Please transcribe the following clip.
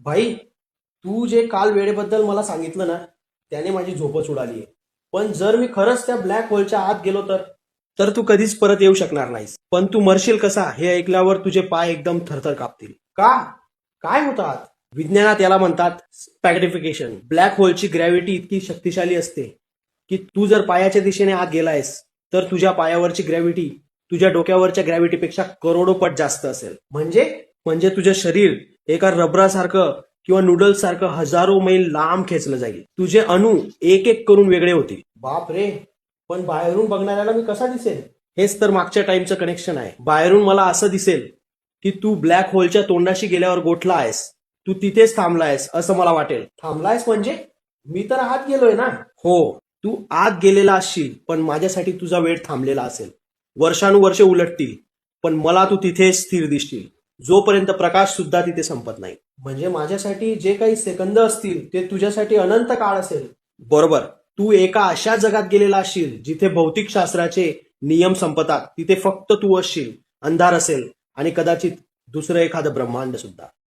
भाई, तू जे काल वेळेबद्दल मला सांगितलं ना, त्याने माझी झोपच उडाली आहे. पण जर मी खरंच त्या ब्लॅक होलच्या आत गेलो तर तू कधीच परत येऊ शकणार नाहीस. पण तू मरशील कसा हे ऐकल्यावर तुझे पाय एकदम थरथर कापतील. का? काय होतात? विज्ञानात याला म्हणतात स्पॅग्निफिकेशन. ब्लॅक होलची ग्रॅव्हिटी इतकी शक्तिशाली असते की तू जर पायाच्या दिशेने आत गेलायस तर तुझ्या पायावरची ग्रॅव्हिटी तुझ्या डोक्यावरच्या ग्रॅव्हिटीपेक्षा करोडो पट जास्त असेल. म्हणजे तुझं शरीर एका रबरासारखं किंवा नूडल्स सारखं हजारो मैल लांब खेचलं जाईल. तुझे अणू एक एक करून वेगळे होतील. बाप रे, पण बाहेरून बघणाऱ्याला मी कसा दिसेल? हेच तर मागच्या टाइमचं कनेक्शन आहे. बाहेरून मला असं दिसेल की तू ब्लॅक होलच्या तोंडाशी गेल्यावर गोठला आहेस. तू तिथेच थांबलायस असं मला वाटेल. थांबलायस म्हणजे? मी तर आत गेलोय ना. हो, तू आत गेलेला असशील, पण माझ्यासाठी तुझा वेळ थांबलेला असेल. वर्षानुवर्षे उलटतील, पण मला तू तिथेच स्थिर दिसशील, जोपर्यंत प्रकाश सुद्धा तिथे संपत नाही. म्हणजे माझ्यासाठी जे काही सेकंद असतील ते तुझ्यासाठी अनंत काळ असेल. बरोबर. तू एका अशा जगात गेलेला असशील जिथे भौतिकशास्त्राचे नियम संपतात. तिथे फक्त तू असशील, अंधार असेल आणि कदाचित दुसरं एखादं ब्रह्मांड सुद्धा.